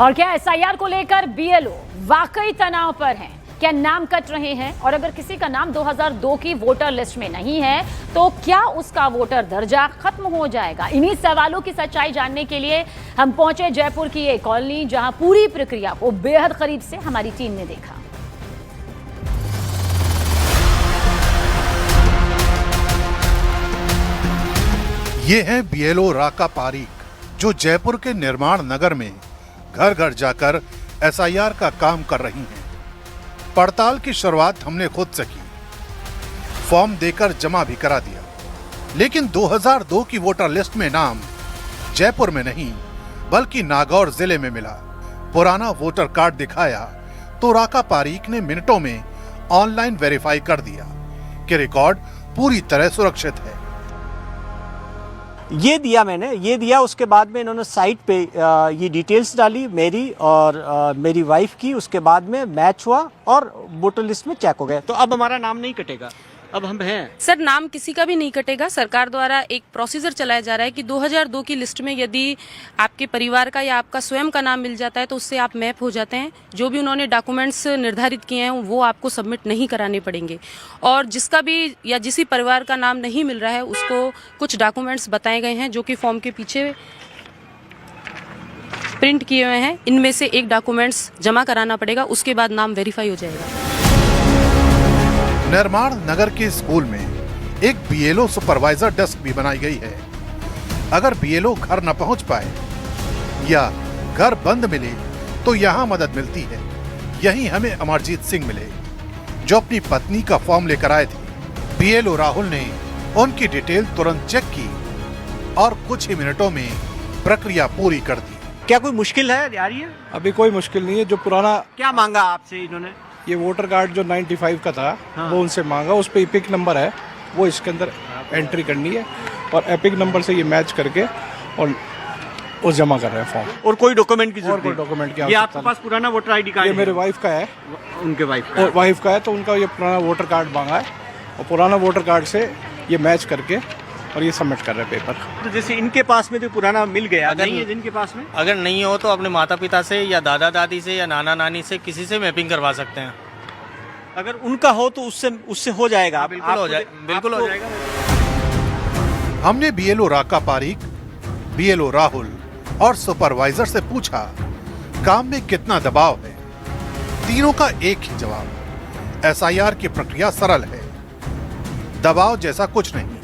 और क्या एसआईआर को लेकर बीएलओ वाकई तनाव पर हैं? क्या नाम कट रहे हैं? और अगर किसी का नाम 2002 की वोटर लिस्ट में नहीं है तो क्या उसका वोटर दर्जा खत्म हो जाएगा? इन्हीं सवालों की सच्चाई जानने के लिए हम पहुंचे जयपुर की एक कॉलोनी, जहां पूरी प्रक्रिया को बेहद करीब से हमारी टीम ने देखा। ये है बीएलओ राका पारीक, जो जयपुर के निर्माण नगर में घर घर जाकर एसआईआर का काम कर रही हैं। पड़ताल की शुरुआत हमने खुद से की, फॉर्म देकर जमा भी करा दिया, लेकिन 2002 की वोटर लिस्ट में नाम जयपुर में नहीं बल्कि नागौर जिले में मिला। पुराना वोटर कार्ड दिखाया तो राका पारीक ने मिनटों में ऑनलाइन वेरीफाई कर दिया कि रिकॉर्ड पूरी तरह सुरक्षित है। ये दिया मैंने, ये दिया। उसके बाद में इन्होंने साइट पे ये डिटेल्स डाली मेरी और मेरी वाइफ की। उसके बाद में मैच हुआ और वोटर लिस्ट में चेक हो गया। तो अब हमारा नाम नहीं कटेगा, अब हम हैं। सर, नाम किसी का भी नहीं कटेगा। सरकार द्वारा एक प्रोसीजर चलाया जा रहा है कि 2002 की लिस्ट में यदि आपके परिवार का या आपका स्वयं का नाम मिल जाता है तो उससे आप मैप हो जाते हैं। जो भी उन्होंने डॉक्यूमेंट्स निर्धारित किए हैं वो आपको सबमिट नहीं कराने पड़ेंगे। और जिसका भी या जिस परिवार का नाम नहीं मिल रहा है उसको कुछ डॉक्यूमेंट्स बताए गए हैं जो कि फॉर्म के पीछे प्रिंट किए हुए हैं। इनमें से एक डॉक्यूमेंट्स जमा कराना पड़ेगा, उसके बाद नाम वेरीफाई हो जाएगा। निर्माण नगर के स्कूल में एक बीएलओ सुपरवाइजर डेस्क भी बनाई गई है। अगर बीएलओ घर न पहुंच पाए या घर बंद मिले तो यहाँ मदद मिलती है। यहीं हमें अमरजीत सिंह मिले, जो अपनी पत्नी का फॉर्म लेकर आए थे। बीएलओ राहुल ने उनकी डिटेल तुरंत चेक की और कुछ ही मिनटों में प्रक्रिया पूरी कर दी। क्या कोई मुश्किल है आ रही है? अभी कोई मुश्किल नहीं है। जो पुराना क्या मांगा आपसे इन्होंने? ये वोटर कार्ड जो 95 का था, हाँ। वो उनसे मांगा। उस पे एपिक नंबर है, वो इसके अंदर एंट्री करनी है और एपिक नंबर से ये मैच करके और वो जमा कर रहे हैं फॉर्म। और कोई डॉक्यूमेंट की और कोई डॉक्यूमेंट की ये आपके पास पुराना वोटर आईडी कार्ड ये है? मेरे वाइफ का है। उनके वाइफ का है, तो उनका ये पुराना वोटर कार्ड मांगा है और पुराना वोटर कार्ड से ये मैच करके और ये सबमिट कर रहे हैं पेपर। तो जैसे इनके पास में तो पुराना मिल गया, अगर नहीं है जिनके पास में, अगर नहीं हो तो अपने माता पिता से या दादा दादी से या नाना नानी से किसी से मैपिंग करवा सकते हैं। अगर उनका हो तो उससे हो जाएगा। बिल्कुल हो जाएगा। हमने बीएलओ राका पारीक, बीएलओ राहुल और सुपरवाइजर से पूछा काम में कितना दबाव है। तीनों का एक ही जवाब, एसआईआर की प्रक्रिया सरल है, दबाव जैसा कुछ नहीं।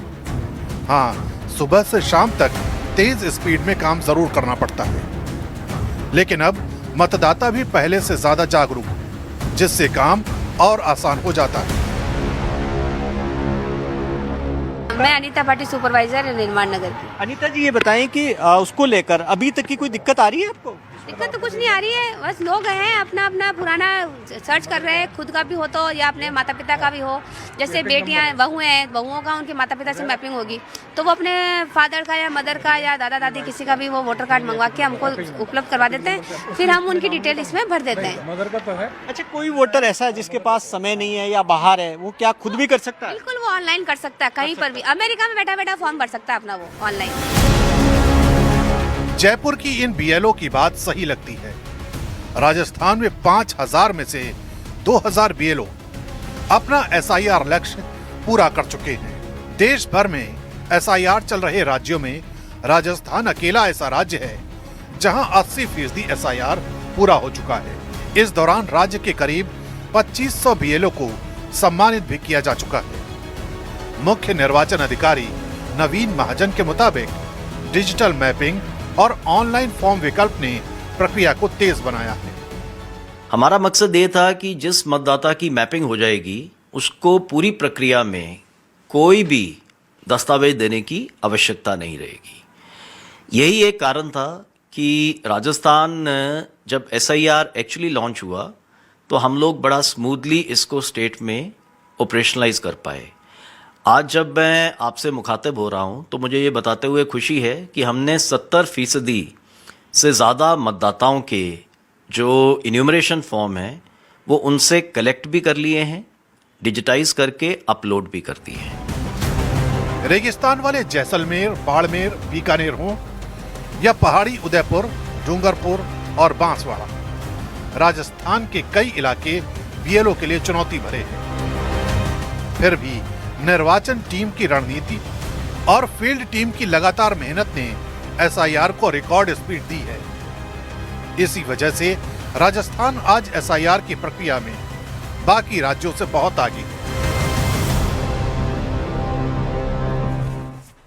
हाँ, सुबह से शाम तक तेज स्पीड में काम जरूर करना पड़ता है, लेकिन अब मतदाता भी पहले से ज्यादा जागरूक, जिससे काम और आसान हो जाता है। मैं अनीता पाटिल, सुपरवाइजर है निर्माण नगर की। अनीता जी, ये बताएं कि उसको लेकर अभी तक की कोई दिक्कत आ रही है आपको? दिक्कत तो कुछ नहीं आ रही है, बस लोग हैं अपना अपना पुराना सर्च कर रहे हैं, खुद का भी हो तो या अपने माता पिता का भी हो। जैसे बेटियां बहुएं हैं, बहुओं का उनके माता पिता से मैपिंग होगी तो वो अपने फादर का या मदर का या दादा दादी किसी का भी वो वोटर कार्ड मंगवा के हमको उपलब्ध करवा देते हैं, फिर हम उनकी डिटेल इसमें भर देते हैं। मदर का तो है। अच्छा, कोई वोटर ऐसा है जिसके पास समय नहीं है या बाहर है, वो क्या खुद भी कर सकता है? बिल्कुल, वो ऑनलाइन कर सकता है, कहीं पर भी, अमेरिका में बैठा बैठा फॉर्म भर सकता है अपना वो ऑनलाइन। जयपुर की इन बीएलओ की बात सही लगती है। राजस्थान में 5000 में से 2000 बीएलओ अपना एसआईआर लक्ष्य पूरा कर चुके हैं। देश भर में एसआईआर चल रहे राज्यों में राजस्थान अकेला ऐसा राज्य है जहां 80% एसआईआर पूरा हो चुका है। इस दौरान राज्य के करीब 2500 बीएलओ को सम्मानित भी किया जा चुका है। मुख्य निर्वाचन अधिकारी नवीन महाजन के मुताबिक डिजिटल मैपिंग और ऑनलाइन फॉर्म विकल्प ने प्रक्रिया को तेज बनाया है। हमारा मकसद ये था कि जिस मतदाता की मैपिंग हो जाएगी उसको पूरी प्रक्रिया में कोई भी दस्तावेज देने की आवश्यकता नहीं रहेगी। यही एक कारण था कि राजस्थान जब एसआईआर एक्चुअली लॉन्च हुआ तो हम लोग बड़ा स्मूथली इसको स्टेट में ऑपरेशनलाइज कर पाए। आज जब मैं आपसे मुखातिब हो रहा हूं तो मुझे ये बताते हुए खुशी है कि हमने 70% से ज़्यादा मतदाताओं के जो इन्यूमरेशन फॉर्म है वो उनसे कलेक्ट भी कर लिए हैं, डिजिटाइज करके अपलोड भी कर दिए हैं। रेगिस्तान वाले जैसलमेर, बाड़मेर, बीकानेर हों या पहाड़ी उदयपुर, डूंगरपुर, और बांसवाड़ा। राजस्थान के कई इलाके बीएलओ के लिए चुनौती भरे हैं। फिर भी निर्वाचन टीम की रणनीति और फील्ड टीम की लगातार मेहनत ने एसआईआर को रिकॉर्ड स्पीड दी है। इसी वजह से राजस्थान आज एसआईआर की प्रक्रिया में बाकी राज्यों से बहुत आगे है।